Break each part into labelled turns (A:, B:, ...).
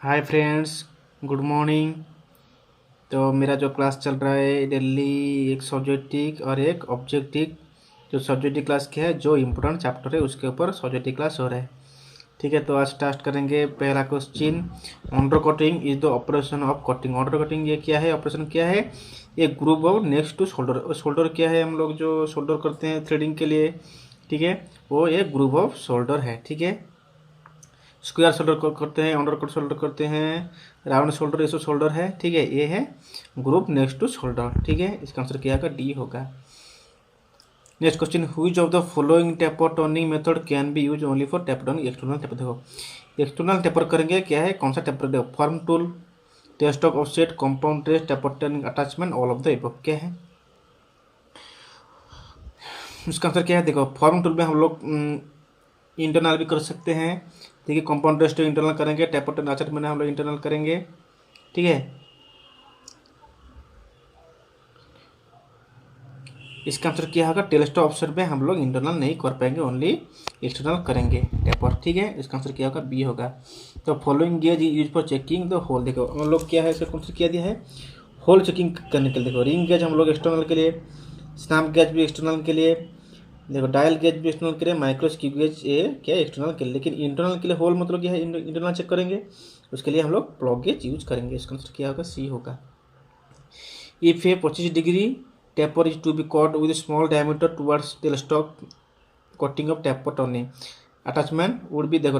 A: Hi friends, good morning. तो मेरा जो क्लास चल रहा है डेली एक सब्जेक्टिव और एक ऑब्जेक्टिव। जो सब्जेक्टिव क्लास क्या है, जो इम्पोर्टेंट चैप्टर है उसके ऊपर सब्जेक्टिव क्लास हो रहा है। ठीक है, तो आज स्टार्ट करेंगे। पहला question, under cutting is the operation of cutting. Under cutting ये क्या है, ऑपरेशन क्या है? एक group of next to shoulder. Shoulder क्या है, हम लोग जो शोल्डर करते हैं थ्रेडिंग के लिए, ठीक है, वो एक ग्रुप ऑफ शोल्डर है। ठीक है, स्क्वायर शोल्डर करते हैं, अंडर कट शोल्डर करते हैं, राउंड शोल्डर, ये सब शोल्डर है। ठीक है, ये है ग्रुप नेक्स्ट टू शोल्डर। ठीक है, इसका आंसर क्या होगा? डी होगा। Next question, which of the following taper turning method can be use only for taper turning? External taper. देखो, एक्सटर्नल टेपर करेंगे क्या है, कौन सा टेपर? देखो, form tool, test of offset, compound trace, taper turning attachment, all of the above. क्या है इसका आंसर? क्या है? देखो, फॉर्म टूल में हम लोग इंटरनल भी कर सकते हैं। ठीक है, कंपाउंड टेस्ट इंटरनल करेंगे, टेपर टर्निंग अटैचमेंट हम लोग इंटरनल करेंगे। ठीक है, इसका आंसर क्या होगा? टेस्ट ऑप्शन में हम लोग इंटरनल नहीं कर पाएंगे, ओनली एक्सटर्नल करेंगे टेपर। ठीक है, इसका आंसर क्या होगा? बी होगा। तो following gauge use for checking the hole. देखो, हम लोग क्या है, इसका कौन सा किया दिया है, होल चेकिंग करने के लिए। देखो, रिंग गेज हम लोग एक्सटर्नल के लिए, स्नैप गेज भी एक्सटर्नल के लिए, देखो डायल गेज भी एक्सटर्नल के लिए, माइक्रोस्कोप गेज ये क्या है, एक्सटर्नल के लिए। लेकिन इंटरनल के लिए होल मतलब क्या है, इंटरनल चेक करेंगे, उसके लिए हम लोग प्लग गेज यूज करेंगे। इसका आंसर क्या होगा? सी होगा। If a 25-degree taper is to be cut with a small diameter towards tailstock, cutting of taper turning attachment would be, देखो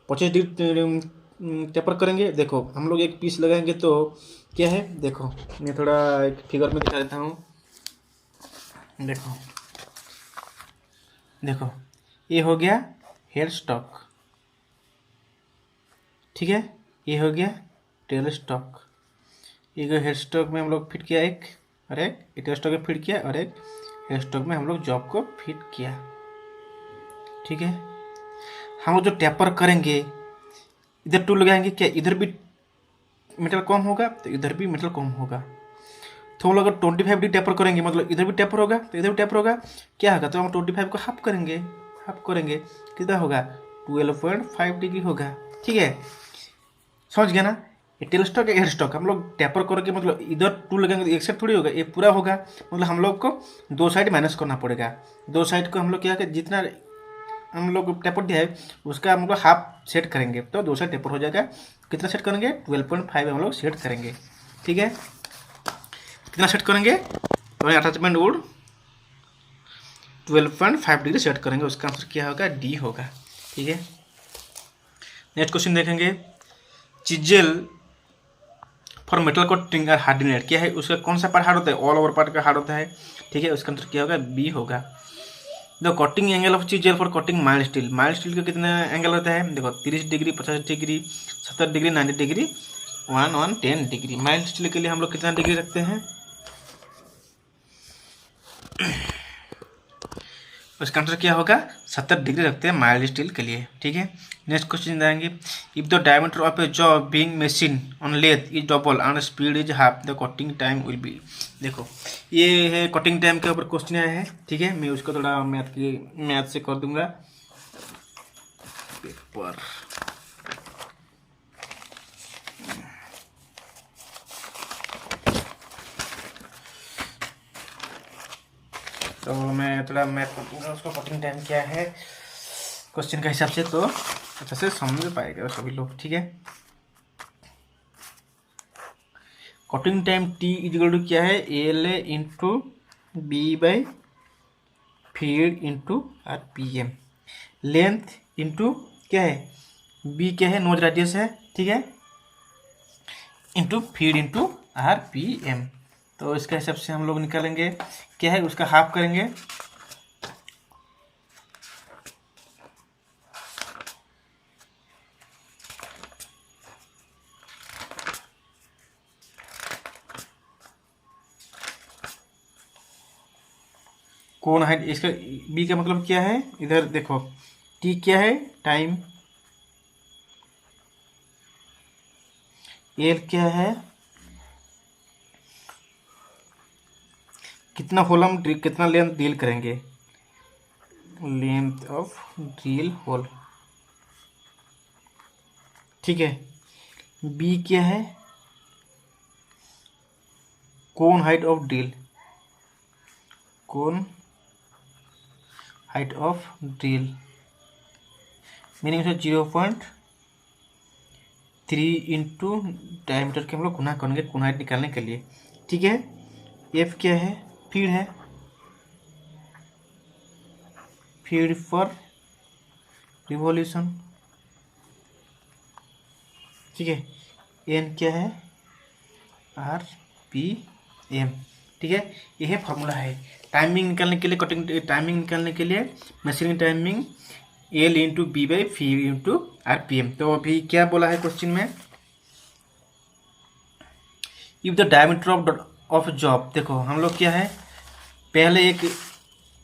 A: 25 डिग्री टेपर करेंगे। देखो, हम लोग एक पीस लगाएंगे तो क्या है, देखो मैं थोड़ा एक फिगर में दिखा देता हूँ। देखो देखो, ये हो गया हेड स्टॉक। ठीक है, ये हो गया टेल स्टॉक। ये हेड स्टॉक में हम लोग फिट किया एक, और एक टेल स्टॉक में फिट किया, और एक हेड स्टॉक में हम लोग जॉब को फिट किया। ठीक है, हम लोग जो टेपर करेंगे, इधर टूल लगाएंगे, क्या इधर भी मेटल कम होगा तो इधर भी मेटल कम होगा। तो हम लोग अगर 25 डिग्री टेपर करेंगे, मतलब इधर भी टेपर होगा तो इधर भी टेपर होगा, क्या होगा? तो हम 25 को हाफ करेंगे, हाफ करेंगे कितना होगा? 12.5 डिग्री होगा। ठीक है, समझ गया ना? ये टेल स्टॉक है, एयर स्टॉक, हम लोग टेपर करके मतलब इधर टूल लगाएंगे तो एक साइड थोड़ी होगा, ये पूरा होगा। मतलब हम लोग को दो साइड माइनस करना पड़ेगा। दो साइड को हम लोग क्या, जितना हम लोग टेपर दिया है उसका हम लोग हाफ सेट करेंगे तो दो साइड टेपर हो जाएगा। कितना सेट करेंगे? 12.5 हम लोग सेट करेंगे। ठीक है, कितना सेट करेंगे? तो अटैचमेंट वुड 12.5 डिग्री सेट करेंगे। उसका आंसर क्या होगा? डी होगा। ठीक है, नेक्स्ट क्वेश्चन देखेंगे। चिजेल फॉर मेटल कटिंग और हार्डनेट, क्या है उसका कौन सा पार्ट हार्ड होता है? ऑल ओवर पार्ट का हार्ड होता है। ठीक है, उसका आंसर क्या होगा? बी होगा। The cutting angle of chisel for cutting mild steel. Mild steel का कितना एंगल होता है? देखो, 30 degree, 50 degree, 70 degree, 90 degree, 110 degree. Mild steel के लिए हम लोग कितना डिग्री रखते हैं? उसका आंसर क्या होगा? 70 डिग्री रखते हैं माइल्ड स्टील के लिए। ठीक है, नेक्स्ट क्वेश्चन जाएंगे। If the diameter of a job being machine on lathe is double and speed is half, the cutting time will be. देखो, ये है कटिंग टाइम के ऊपर क्वेश्चन आया है। ठीक है, मैं उसको थोड़ा मैथ से कर दूंगा पेपर। तो मैं थोड़ा मैथ कर दूंगा उसको, कटिंग टाइम क्या है क्वेश्चन के हिसाब से, तो अच्छे से समझ पाएगा सभी लोग। ठीक है, cutting time T equal to क्या है? L A into B by feed into R P M. Length into क्या है? बी क्या है? नोज रेडियस है। ठीक है, into feed into R P M. तो इसके हिसाब से हम लोग निकालेंगे क्या है, उसका हाफ करेंगे। कौन है इसका? बी का मतलब क्या है? इधर देखो, टी क्या है? टाइम। एल क्या है? कितना होल हम कितना लेंथ डील करेंगे, लेंथ ऑफ ड्रिल होल। ठीक है, बी क्या है, cone height of drill, cone height of drill meaning है 0.3 इंटू डायमीटर के हम लोग गुना करेंगे कोन हाइट निकालने के लिए। ठीक है, एफ क्या है, फीड है, फीड फॉर रिवॉल्यूशन। ठीक है, एन क्या है, आर पी एम। ठीक है, यह फॉर्मूला है टाइमिंग निकालने के लिए, कटिंग टाइमिंग निकालने के लिए machining timing L into B by feed into R P M. तो अभी क्या बोला है क्वेश्चन में, if the diameter of job, देखो हम लोग क्या है पहले एक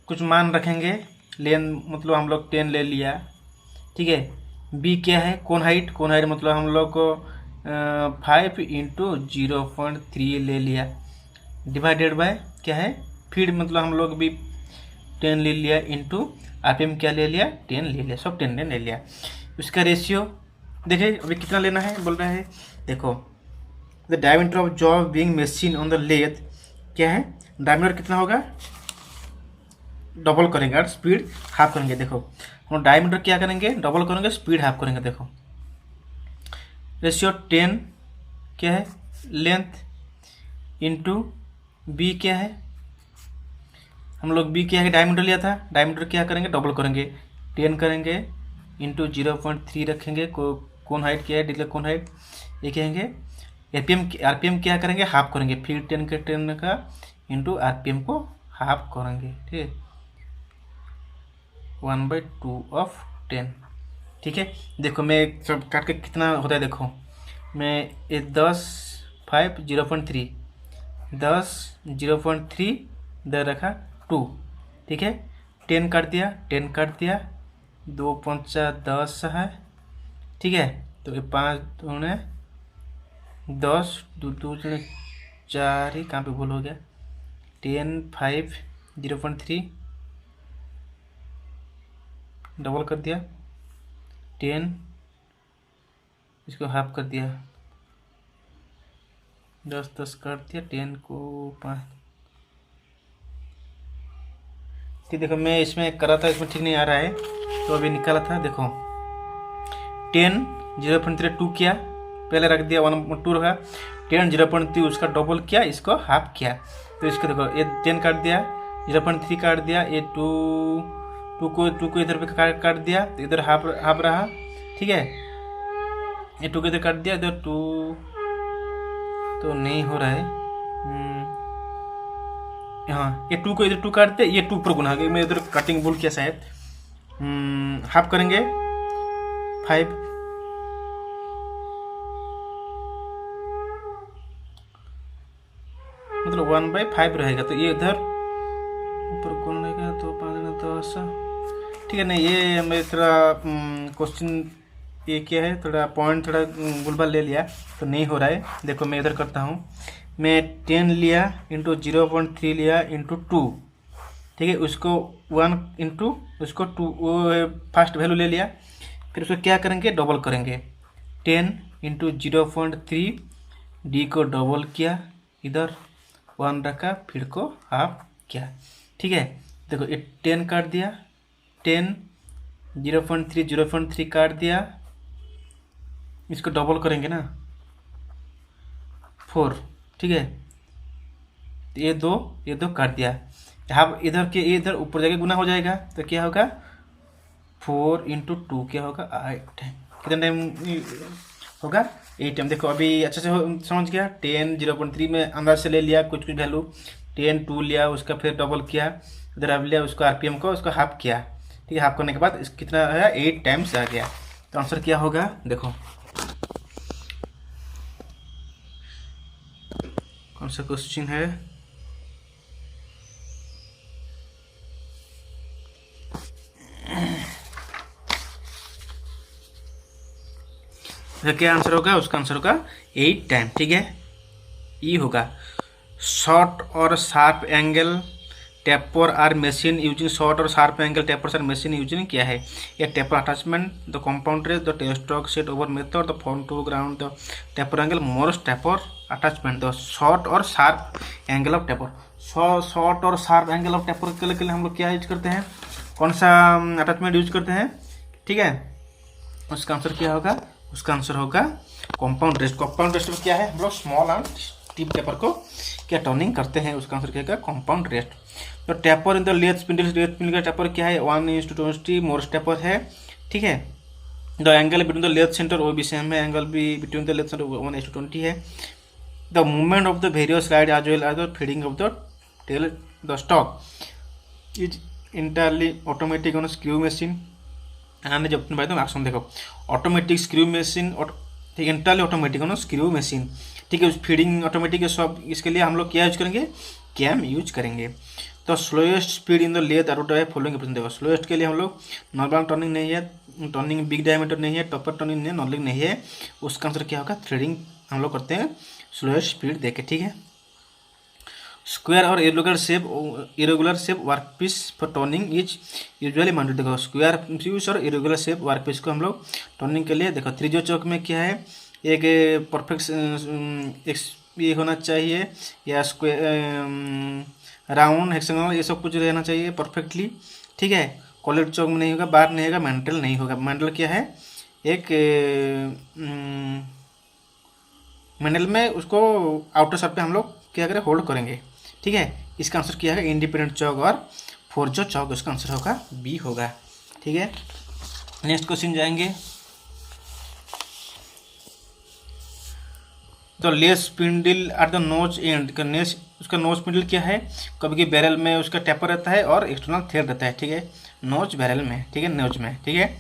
A: कुछ मान रखेंगे, लेन मतलब हम लोग 10 ले लिया। ठीक है, बी क्या है, कोन हाइट, कोन हाइट मतलब हम लोग को 5 इंटू 0.3 ले लिया, डिवाइडेड बाय क्या है फीड मतलब हम लोग भी 10 ले लिया, इंटू आरपीएम क्या ले लिया 10 ले लिया, सब 10 ले लिया। उसका रेशियो देखिए अभी कितना लेना है बोल रहा है, देखो the diameter of job being machine on the lathe क्या है, डायमीटर कितना होगा, डबल करेंगे और स्पीड हाफ करेंगे। देखो हम डायमीटर क्या करेंगे, डबल करेंगे, स्पीड हाफ करेंगे। देखो रेशियो 10 क्या है, लेंथ इंटू बी क्या है, हम लोग बी क्या है डायमीटर लिया था, डायमीटर क्या करेंगे डबल करेंगे, 10 करेंगे इंटू 0.3 रखेंगे, कोन हाइट क्या है, डिले कोन हाइट ये कहेंगे, आरपीएम क्या करेंगे हाफ करेंगे, फिर 10 के 10 का इंटू आरपीएम को हाफ करेंगे। ठीक है, 1/2 ऑफ 10। ठीक है, देखो मैं सब काट के कितना होता है, देखो मैं 10 5 0.3 10 0.3 दे रखा 2। ठीक है, 10 काट दिया, 10 काट दिया, 2 5 10 है। ठीक है, तो ये 5 दूने 10 2 2 4 ही कहाँ पे भूल हो गया, 10 5 0.3 डबल कर दिया, 10 इसको हाफ कर दिया, 10 10 काट दिया, 10 को 5। ठीक, देखो मैं इसमें करा था, इसमें ठीक नहीं आ रहा है तो अभी निकाला था। देखो 10 0.3 2 किया, पहले रख दिया 1 2 रखा, 10 0.3 उसका डबल किया, इसको हाफ किया, तो इसको देखो ये 10 काट दिया, 0.3 काट दिया, ये 2 को इधर पे काट दिया, तो इधर हाफ हाफ रहा। ठीक है, ये 2 को इधर काट दिया, इधर 2 तो नहीं हो रहा है, हाँ ये 2 को इधर 2 काटते, ये 2 पर गुना, मैं इधर कटिंग भूल किया शायद, हाफ करेंगे 5, मतलब 1/5 रहेगा, तो ये इधर ऊपर कौन रहेगा, तो 5 10। ठीक है, नहीं ये मैं थोड़ा क्वेश्चन ये क्या है, थोड़ा पॉइंट थोड़ा गुलबाल ले लिया तो नहीं हो रहा है। देखो मैं इधर करता हूँ, मैं 10 लिया इंटू 0.3 लिया इंटू 2। ठीक है, उसको 1 इंटू उसको 2 वो फर्स्ट वैल्यू ले लिया, फिर उसको क्या करेंगे डबल करेंगे, 10 इंटू 0.3 डी को डबल किया, इधर 1 रखा, फिर को हाफ किया। ठीक है, देखो ये 10 काट दिया, 10 0.3 काट दिया, इसको डबल करेंगे ना 4। ठीक है, ये दो काट दिया, हाफ इधर के इधर ऊपर जाके गुना हो जाएगा, तो क्या होगा 4 इंटू 2 क्या होगा 8 टाइम, कितना टाइम होगा 8 टाइम। देखो अभी अच्छे से समझ गया, 10 0.3 में अंदर से ले लिया कुछ वैल्यू, 10 2 लिया, उसका फिर डबल किया, इधर अब लिया उसको आरपीएम को उसको हाफ किया। ठीक है, हाफ करने के बाद कितना आया 8 टाइम्स आ गया, तो आंसर क्या होगा, देखो कौन सा क्वेश्चन है, क्या आंसर होगा, उसका आंसर होगा 8 टाइम। ठीक है, ये होगा शॉर्ट और sharp angle taper are machine using short और sharp angle tapers are machine using क्या है, ये taper attachment the compound rest the tailstock set over method the form to ground the taper angle most taper attachment the short और sharp angle of taper. Short और sharp angle of taper के लिए हम लोग क्या use करते हैं, कौन सा अटैचमेंट यूज करते हैं, ठीक है। उसका आंसर क्या होगा, उसका आंसर होगा कंपाउंड रेस्ट। कंपाउंड रेस्ट में क्या है, हम लोग स्मॉल एंड टिप टेपर को क्या टर्निंग करते हैं, उसका आंसर क्या होगा कंपाउंड रेस्ट। तो taper in the lathe spindle का टेपर क्या है 1:20 मोर्स टेपर है, ठीक है। The angle between the lathe centre वो भी सेम है, एंगल भी बिटवीन द लेथ सेंटर 1:20 है। The movement of the various ride as well as the feeding of the tail the stock is entirely automatic on screw machine. आने जब भाई तुम action देखो, ऑटोमेटिक स्क्रू मशीन ठीक इंटरली automatic on screw machine, ठीक है। Feeding automatic है सब, इसके लिए हम लोग क्या यूज करेंगे, कैम यूज करेंगे। तो slowest speed in the lathe out है फॉलोइंग ऑप्शन देखो। स्लोएस्ट के लिए हम लोग नॉर्मल टर्निंग नहीं है, टर्निंग बिग डायमीटर नहीं है, टॉपर टर्निंग नहीं है, नॉर्मल नहीं है, उसका आंसर क्या होगा थ्रेडिंग हम लोग करते हैं स्लोएस्ट स्पीड देके, ठीक है। स्क्वायर और irregular shape workpiece for turning is usually mounted. देखो स्क्वायर पीस और इरेगुलर शेप वर्कपीस को हम लोग टर्निंग के लिए देखो त्रिज्या चौक में क्या है, एक परफेक्ट ये होना चाहिए या स्क्वायर राउंड हेक्सागोनल ये सब कुछ रहना चाहिए परफेक्टली, ठीक है। कॉलेज चौक में नहीं होगा, बार नहीं होगा, मैंटल नहीं होगा। मैंटल क्या है, एक मैंटल में उसको आउटर साइड पे हम लोग क्या करें होल्ड करेंगे, ठीक है। इसका आंसर क्या है इंडिपेंडेंट चौक और फोरजो चौक, उसका आंसर होगा बी होगा, ठीक है। नेक्स्ट क्वेश्चन जाएंगे। तो लेस स्पिंडल एट द नोच एंड का नेस, उसका नोच स्पिंडल क्या है, कभी कि बैरल में उसका टेपर रहता है और एक्सटर्नल थ्रेड रहता है, ठीक है। नोच बैरल में, ठीक है, नोच में, ठीक है,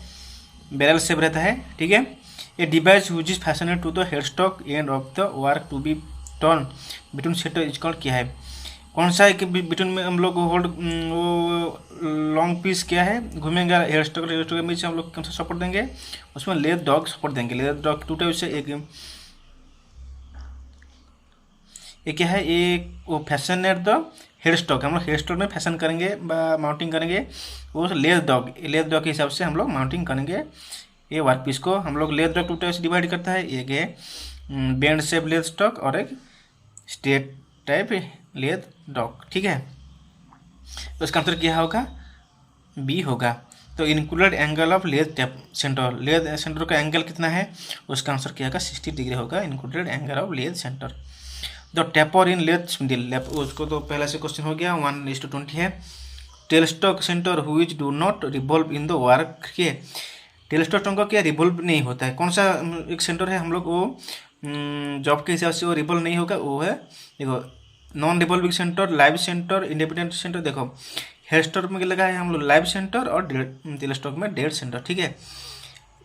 A: बैरल शेप रहता है, ठीक है। A device which is fashioned to the headstock end of the work to be turn between centre is called क्या है, कौन सा है कि बिटवीन में हम लोग होल्ड वो लॉन्ग पीस क्या है घूमेंगे हेडस्टॉक के बीच हम लोग कौन सा सपोर्ट देंगे, उसमें लेथ डॉग सपोर्ट देंगे। लेथ डॉग टू टाइप से, एक क्या है, एक वो फैशन एट द हेडस्टॉक, हम लोग हेडस्टॉक में फैशन करेंगे माउंटिंग करेंगे, वो लेथ डॉग के हिसाब से हम लोग माउंटिंग करेंगे। ये वर्क पीस को हम लोग लेथ डॉग टू टाइप से डिवाइड करता है, एक है बेंड शेप लेथ स्टॉक और एक स्ट्रेट टाइप लेथ डॉग, ठीक है। तो इसका आंसर क्या होगा, बी होगा। तो included angle of lathe centre, lathe centre का एंगल कितना है, उसका आंसर क्या होगा 60 डिग्री होगा, included angle of lathe centre. The taper in lathe spindle, उसको तो पहला से क्वेश्चन हो गया 1:20 है। Tailstock centre which do not revolve in the work के, टेलस्टॉक का क्या रिवॉल्व नहीं होता है, कौन सा एक सेंटर है हम लोग वो जॉब के हिसाब से वो रिवॉल्व नहीं होगा, वो है देखो non revolving centre, live centre, independent centre. देखो हेडस्टॉक में लगा है हम लोग लाइव सेंटर और टेलस्टॉक में डेड सेंटर, ठीक है।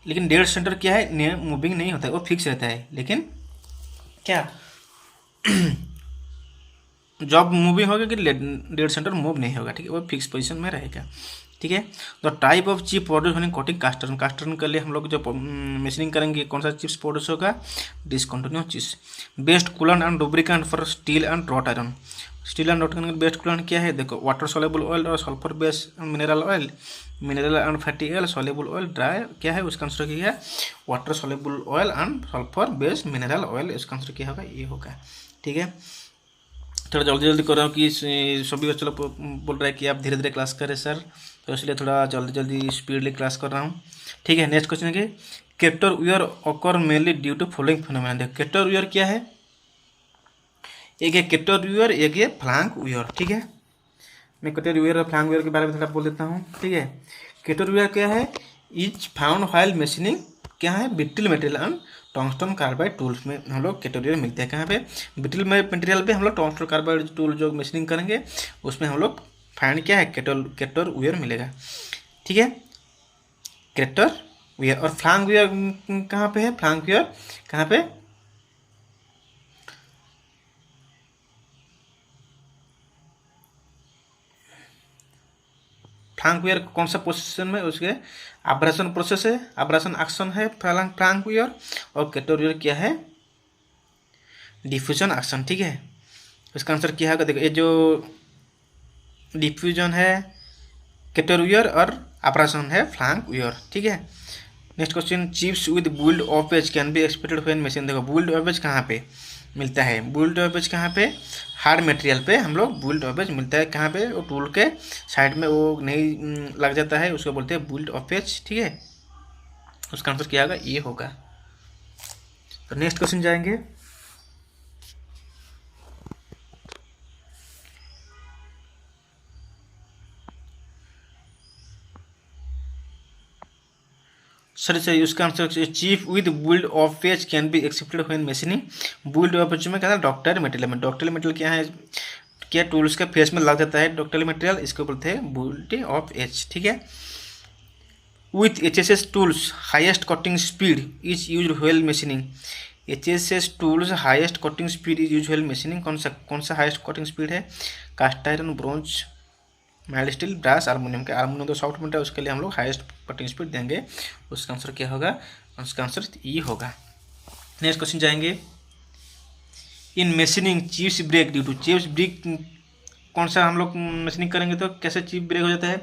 A: लेकिन डेड सेंटर क्या है, मूविंग नहीं होता है, वो फिक्स रहता है, लेकिन क्या जॉब मूविंग होगा कि डेड सेंटर मूव नहीं होगा, ठीक है, वो फिक्स पोजीशन में रहेगा, ठीक है। तो टाइप ऑफ चिप प्रोड्यूस होने कोटिंग कास्टर्न, कास्टर्न के लिए हम लोग जब मशीनिंग करेंगे कौन सा चिप्स प्रोड्यूस होगा, discontinuous chips. Best coolant and lubricant for steel and wrought iron, steel and wrought iron best coolant क्या है, देखो वाटर सोलेबल ऑयल और sulphur base mineral oil, mineral and fatty oil, soluble oil, dry क्या है, उसका answer क्या है water soluble oil and sulphur base mineral oil, इसका आंसर क्या होगा, ये होगा, ठीक है। थोड़ा जल्दी जल्दी कर रहा हूँ कि सभी बच्चे लोग बोल रहा है कि आप धीरे धीरे क्लास करें सर, तो इसलिए थोड़ा जल्दी जल्दी स्पीडली क्लास कर रहा हूँ, ठीक है। नेक्स्ट क्वेश्चन है crater wear occur mainly due to following phenomena. देखो कैप्टर वियर क्या है, एक है कैप्टर वियर, एक है फ्लैंक वियर, ठीक है। मैं कैप्टर वियर और फ्लैंक वियर के बारे में थोड़ा बोल देता हूँ, ठीक है। कैप्टर वियर क्या है, इज फाउंड व्हाइल मशीनिंग क्या है, brittle material and tungsten carbide tools में हम लोग कैटेगरी मिलते हैं, कहाँ पे ब्रिटल मटेरियल पे हम लोग टंगस्टन कार्बाइड टूल जो मशीनिंग करेंगे उसमें हम लोग फाइंड क्या है कैटर वियर मिलेगा, ठीक है, कैटर वियर। और फ्लैंक वियर कहाँ पे है, फ्लैंक वियर कहाँ पे, फ्लैंक वियर कौन सा पोजीशन में, उसके अब्रेशन प्रोसेस है, अब्रेशन एक्शन है फ्लैंक वियर, और कैटर वियर क्या है डिफ्यूजन एक्शन, ठीक है। इसका आंसर क्या होगा, देखो ये जो डिफ्यूजन है कैटरवियर और अब्रासन है फ्लैंक वियर। ठीक है, next question, chips with built up edge can be expected when machine. देखो बुल्ड ऑफ एज कहाँ पे मिलता है, बुल्ड ऑफ एज कहाँ पे, हार्ड मटेरियल पे हम लोग बुल्ड ऑफ एज मिलता है। कहाँ पे, वो टूल के साइड में वो नहीं लग जाता है, उसको बोलते हैं बुल्ड ऑफ एज। ठीक है, उसका आंसर क्या होगा, ये होगा। तो नेक्स्ट क्वेश्चन जाएंगे, सॉरी उसका answer chief with built of page can be accepted when machining. Built of page में क्या था, डॉक्टर मटेरियल में। डॉक्टर मटेरियल क्या है, क्या टूल्स का फेस में लग जाता है डॉक्टर मटेरियल, इसको बोलते हैं बुल्ड ऑफ एज। ठीक है, with HSS tools highest cutting speed is use while machining. HSS tools highest cutting speed is use while machining. कौन सा हाईएस्ट कटिंग स्पीड है, cast iron, bronze, mild steel, brass, aluminium के। Aluminium तो soft metal है, उसके लिए हम लोग हाईएस्ट कटिंग स्पीड देंगे। उसका आंसर क्या होगा, उसका आंसर ई होगा। नेक्स्ट क्वेश्चन जाएंगे, in machining chips break due to. Chips break कौन सा हम लोग मशीनिंग करेंगे तो कैसे चिप ब्रेक हो जाता है,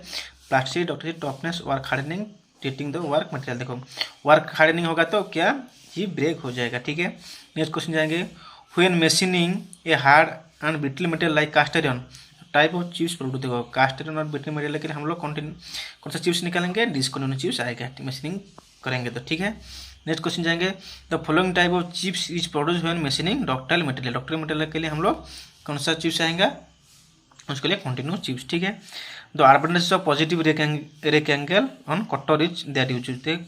A: plastic, doctor, toughness, work hardening, treating the work material. देखो वर्क हार्डनिंग होगा तो क्या चिप ब्रेक हो जाएगा। ठीक है, नेक्स्ट क्वेश्चन जाएंगे, when machining a hard and brittle material like cast iron type of chips produce. देखो कास्ट आयरन और ब्रिटल मटेरियल के लिए हम लोग कौन सा चिप्स निकालेंगे, डिस्कंटिन्यूअस चिप्स आएगा मशीनिंग करेंगे तो। ठीक है, नेक्स्ट क्वेश्चन जाएंगे, the following type of chips is produce when machining ductile material. Ductile material के लिए हम लोग कौन सा चिप्स आएगा, उसके लिए कंटिन्यूअस चिप्स। ठीक है, the advantage of positive rake angle on cutter is that use.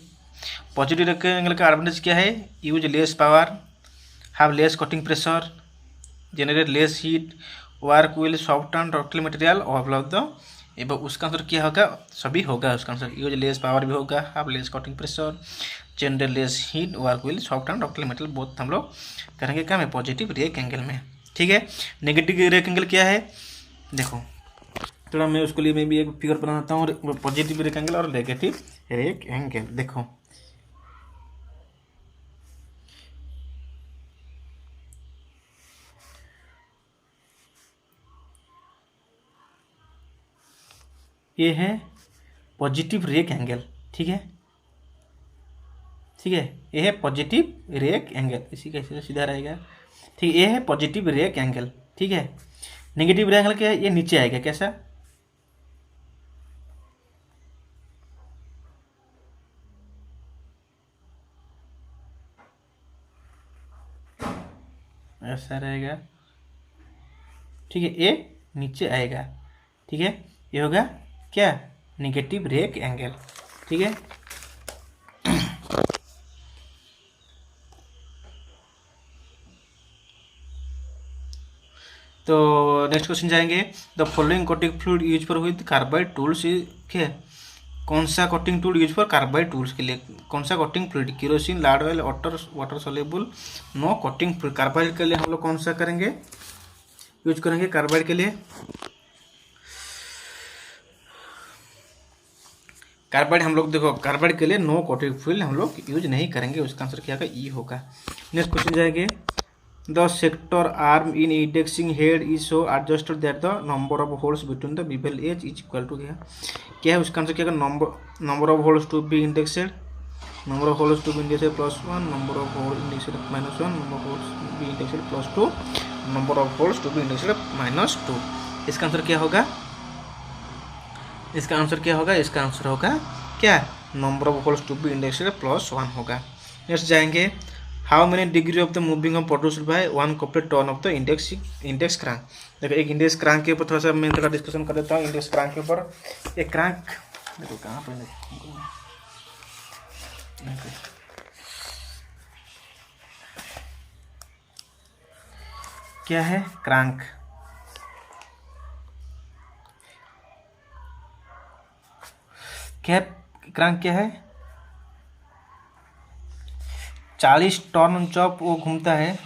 A: Positive rake angle का एडवांटेज क्या है, use less power, have less cutting pressure, generate less heat, work will soft and ductile material of the. एवं उसका answer क्या होगा, सभी होगा उसका आंसर। यूज लेस पावर भी होगा, have less cutting pressure, generate less heat, work will soft and ductile material both हम लोग करेंगे क्या में, पॉजिटिव रेक एंगल में। ठीक है, नेगेटिव रेक एंगल क्या है, देखो थोड़ा मैं उसके लिए मैं भी एक फिगर बनाता हूँ, पॉजिटिव रेक एंगल और नेगेटिव रेक एंगल। देखो ये है पॉजिटिव रेक एंगल। ठीक है, ठीक है, ये है पॉजिटिव रेक एंगल, इसी कैसे सीधा रहेगा। ठीक है, ये है पॉजिटिव रेक एंगल। ठीक है, नेगेटिव रेक एंगल क्या है, ये नीचे आएगा, कैसा, ऐसा रहेगा। ठीक है, ये नीचे आएगा। ठीक है, ये होगा क्या, नेगेटिव रेक एंगल। ठीक है, तो नेक्स्ट क्वेश्चन जाएंगे, the following cutting fluid use for with carbide tools क्या है, कौन सा cutting tool use for carbide tools के लिए, कौन सा cutting fluid, kerosene, lard oil, water soluble, no cutting fluid. Carbide के लिए हम लोग कौन सा करेंगे, यूज करेंगे कार्बाइड के लिए, कार्बाइड हम लोग देखो कार्बाइड के लिए नो कटिंग फ्लूइड हम लोग यूज नहीं करेंगे, उसका आंसर क्या होगा, ई होगा। नेक्स्ट क्वेश्चन जाएंगे, the sector arm in indexing head is so adjusted that the number of holes between the bevel edge is equal to क्या है उसका आंसर क्या होगा, number of holes to be indexed, number of holes to be indexed +1, number of holes indexed -1, number of holes be indexed +2, number of holes to be indexed -2। इसका answer क्या होगा, इसका answer क्या होगा, इसका आंसर होगा क्या, number of holes to be indexed +1 होगा। नेक्स्ट जाएंगे, how many degree of the moving of produced by 1 complete turn of the index crank. देखो एक इंडेक्स क्रैंक के ऊपर थोड़ा सा मैं थोड़ा डिस्कशन कर देता हूँ। इंडेक्स क्रैंक के ऊपर एक क्रैंक, देखो कहाँ पर क्या है, क्रैंक, क्या क्रैंक क्या है, 40 टर्न जब वो घूमता है,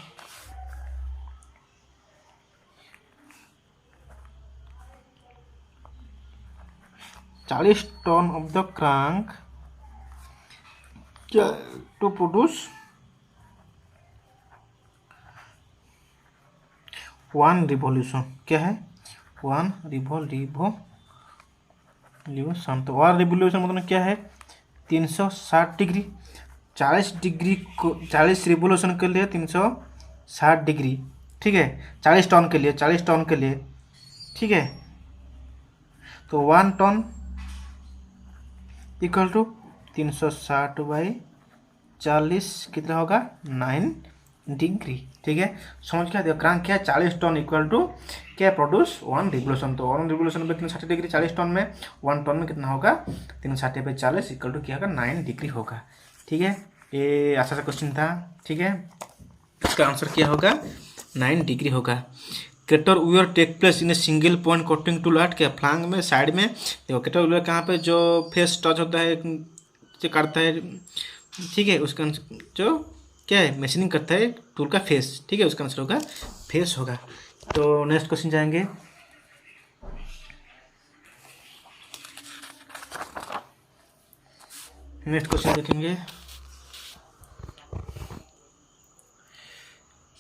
A: 40 turn of the crank to produce 1 revolution. क्या है वन रिवोल्यूशन। तो वन रिवोल्यूशन मतलब क्या है 360 डिग्री। 40 डिग्री को 40 रिवोल्यूशन के लिए 360 डिग्री, ठीक है। 40 टर्न के लिए, 40 टर्न के लिए, ठीक है। तो 1 टन इक्वल टू 360 बाई 40 कितना होगा 9 डिग्री, ठीक है। समझ क्या देखो क्रांक क्या है 40 टन इक्वल टू क्या प्रोड्यूस 1 रिवोल्यूशन। तो 1 रिवोल्यूशन में 360 डिग्री 40 टन में 1 टन में कितना होगा 360 बाई 40 इक्वल टू क्या होगा 9 डिग्री होगा, ठीक है। ये आसान सा क्वेश्चन था, ठीक है। इसका आंसर क्या होगा 9 डिग्री होगा। Cutter wheel take place in a single point cutting tool at क्या फ्लैंग में साइड में। देखो कटर व्हील कहाँ पे जो फेस टच होता है जो काटता है, ठीक है। उसका जो क्या है मशीनिंग करता है टूल का फेस, ठीक है। उसका आंसर होगा फेस होगा। तो नेक्स्ट क्वेश्चन जाएंगे। नेक्स्ट क्वेश्चन देखेंगे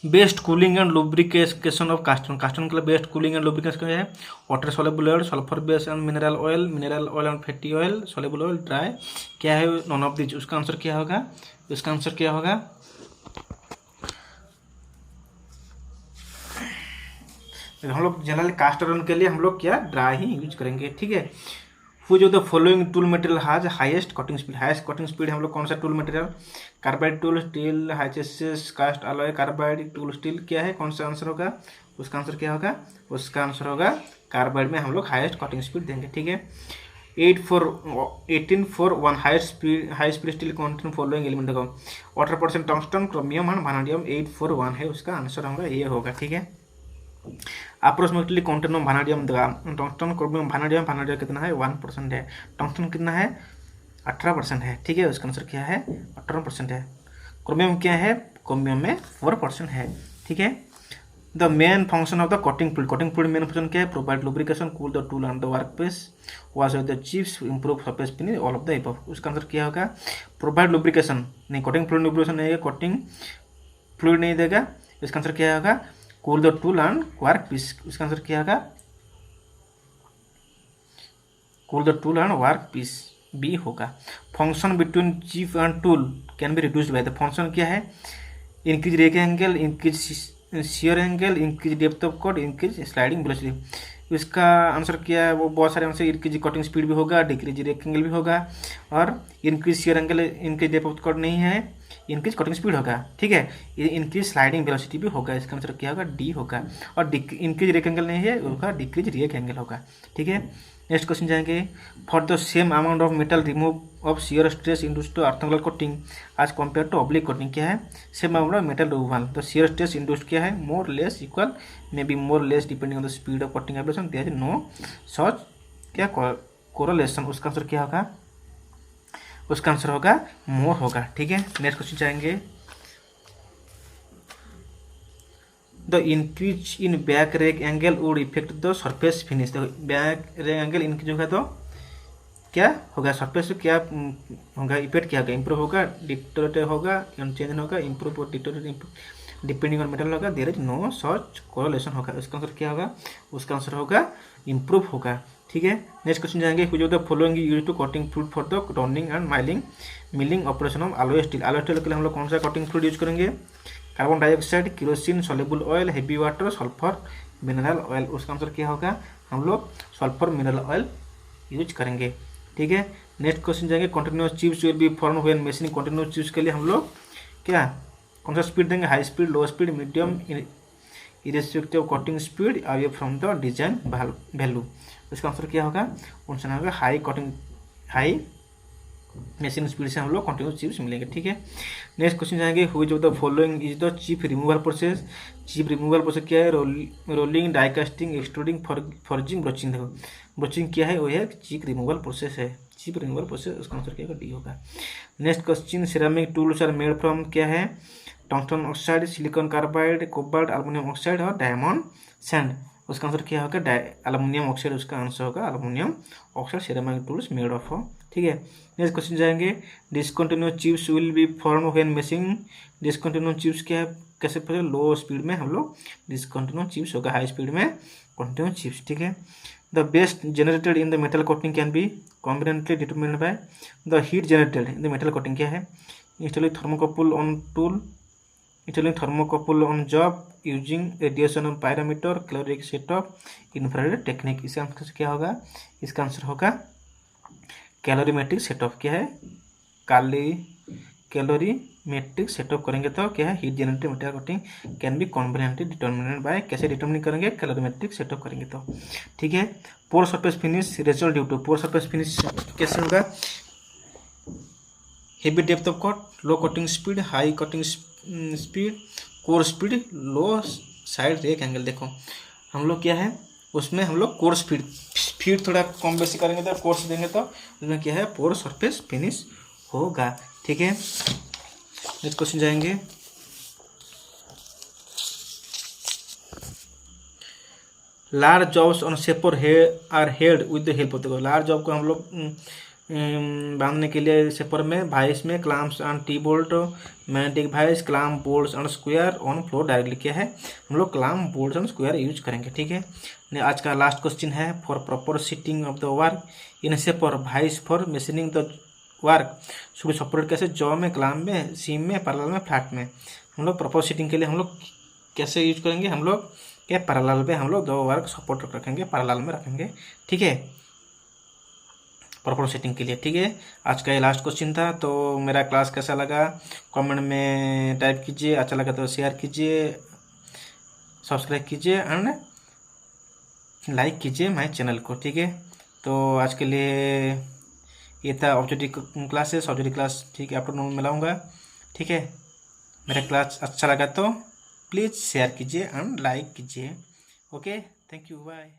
A: best cooling and lubrication of cast iron. Cast iron के लिए बेस्ट कूलिंग एंड लुब्रिकेशन है water soluble oil, sulphur base and mineral oil and fatty oil, soluble oil, dry. क्या है नॉन ऑफ दिस। उसका answer क्या होगा, उसका आंसर क्या होगा हम लोग जनरली कास्ट आयरन के लिए हम लोग क्या ड्राई ही यूज करेंगे, ठीक है। वो जो the following tool material has highest cutting speed. Highest cutting speed हम लोग कौन सा tool material carbide tool, steel, हाइचेसिस, cast alloy, carbide tool, steel. क्या है कौन सा आंसर होगा, उसका आंसर क्या होगा, उसका आंसर होगा कार्बाइड में हम लोग हाईएस्ट कटिंग स्पीड देंगे, ठीक है। 18 for 1 high speed steel content following element देखो water percent tungsten, chromium and vanadium 8 for 1 है, उसका आंसर होगा ये होगा, ठीक है। Approximately content of vanadium tungsten, chromium, vanadium कितना है 1% है, टंगस्टन कितना है 18% है, ठीक है। उसका आंसर क्या है 18% है। क्रोमियम क्या है, क्रोमियम में 4% है, ठीक है। The main function of the cutting fluid main function क्या है provide lubrication, cool the tool and the work piece, wash the chips, improve surface finish, all of the above. उसका आंसर क्या होगा प्रोवाइड लुब्रिकेशन नहीं, cutting fluid lubrication नहीं है, cutting fluid नहीं देगा। इसका आंसर क्या होगा cool the tool and work piece. उसका आंसर क्या होगा cool the tool and work piece, B होगा। Function between chip and tool can be reduced by the function क्या है increase rake angle, increase shear angle, increase depth of cut, increase sliding velocity. इसका answer क्या है वो बहुत सारे answer increase cutting speed भी होगा, डिक्रीज रेक एंगल भी होगा और increase shear angle, increase depth of cut नहीं है, इंक्रीज कटिंग स्पीड होगा, ठीक है। इंक्रीज स्लाइडिंग वेलोसिटी भी होगा, इसका आंसर क्या होगा डी होगा। और इंक्रीज रेक एंगल नहीं है होगा डिक्रीज रेक एंगल होगा, ठीक है। नेक्स्ट क्वेश्चन जाएंगे for the same amount of metal remove of shear stress induced to orthogonal cutting edge compare to oblique cutting. क्या है same amount of metal removal, तो शियर स्ट्रेस इंड्यूस्ड क्या है more less equal may be more less depending on the speed of cutting abrasion, there is no such क्या correlation. उसका answer क्या होगा, उसका आंसर होगा मोर होगा, ठीक है। नेक्स्ट क्वेश्चन जाएंगे the increase in back rake angle would effect the surface finish. देखो बैक रेक एंगल इंक्रीज होगा तो क्या होगा सरफेस क्या होगा इफेक्ट क्या होगा इंप्रूव होगा, डिटोरेट होगा, चेंज होगा, इंप्रूव और डिटोरेट डिपेंडिंग ऑन मेटल होगा, there is no such correlation होगा। उसका आंसर क्या होगा, उसका आंसर होगा इंप्रूव होगा, ठीक है। नेक्स्ट क्वेश्चन जाएंगे which of the following use to cutting fluid for the turning and milling operation of alloy steel. Alloy steel के लिए हम लोग कौन सा कटिंग फ्लूइड यूज करेंगे carbon dioxide, kerosene, soluble oil, heavy water, sulphur, mineral oil. उसका answer क्या होगा हम लोग सल्फर मिनरल ऑयल यूज करेंगे, ठीक है। नेक्स्ट क्वेश्चन जाएंगे continuous chips will be form when machining. Continuous chips के लिए हम लोग क्या कौन सा स्पीड देंगे high speed, low speed, medium, irrespective of cutting speed away from the design value. उसका आंसर क्या होगा आंसर होगा हाई मशीन स्पीड से हम लोग कंटिन्यूस चिप्स मिलेंगे, ठीक है। नेक्स्ट क्वेश्चन जाएंगे which of the following is the chip removal process. Chip removal process क्या है rolling, die casting, extruding, forging, broaching. देखो ब्रोचिंग क्या है वो है चिप रिमूवल प्रोसेस है, चिप रिमूवल प्रोसेस। उसका आंसर क्या होगा डी होगा। Next question ceramic tools are made from क्या है tungsten oxide, silicon carbide, cobalt, aluminium oxide और डायमंड सैंड। उसका आंसर क्या होगा एल्युमिनियम ऑक्साइड। उसका आंसर होगा aluminium oxide ceramic tools made of ठीक है। नेक्स्ट क्वेश्चन जाएंगे, discontinuous chips will be form when machining. Discontinuous chips क्या है, कैसे पता, लो स्पीड में हम लोग डिसकंटिन्यूअस चिप्स होगा, हाई स्पीड में कंटिन्यूअस चिप्स, ठीक है। The best generated in the metal coating can be conveniently determined by the heat generated in the metal coating क्या है, installing thermocouple on tool, installing thermocouple on job, using radiation on pyrometer, calorimetric setup, infrared technique. इसका answer क्या होगा, इसका answer होगा calorimetric setup. क्या है, calorimetric setup करेंगे तो क्या है, heat generated metal coating can be conveniently determined by, कैसे डिटरमिन करेंगे, कैलोरीमेट्रिक सेटअप करेंगे तो, ठीक है। Poor surface finish result due to, poor surface finish कैसे होगा, heavy depth of cut, low cutting speed, high cutting speed, coarse speed, low side rake angle. देखो हम लोग क्या है उसमें हम लोग कोर स्पीड थोड़ा कम बेसी करेंगे तो कोर्स देंगे तो उसमें क्या है, पोर सरफेस फिनिश होगा, ठीक है। नेक्स्ट क्वेश्चन जाएंगे, large jobs on shaper are held with the help of the, large job को हम लोग बांधने के लिए शेपर में वाइस में clamps and T bolt, magnetic vice, clamp bolts and square on floor directly क्या है, हम लोग clamp bolts and square use करेंगे, ठीक है। आज का लास्ट क्वेश्चन है, for proper seating of the work in shaper vice for machining the work should support कैसे, जॉ में, क्लाम में, सीम में, पैरेलल में, फ्लैट में। हम लोग प्रॉपर सीटिंग के लिए हम लोग कैसे यूज करेंगे, हम लोग क्या पैरेलल पे हम लोग दो वर्क सपोर्ट रखेंगे, पैरेलल में रखेंगे, ठीक है, प्रॉपर सेटिंग के लिए, ठीक है। आज का ये लास्ट क्वेश्चन था। तो मेरा क्लास कैसा लगा कमेंट में टाइप कीजिए, अच्छा लगा तो शेयर कीजिए, सब्सक्राइब कीजिए एंड लाइक कीजिए माय चैनल को, ठीक है। तो आज के लिए ये था ऑब्जेक्टिव क्लासेस, ऑब्जेक्टिव क्लास, ठीक है, आफ्टरनून में लाऊंगा, ठीक है। मेरा क्लास अच्छा लगा तो प्लीज़ शेयर कीजिए एंड लाइक कीजिए, ओके, थैंक यू, बाय।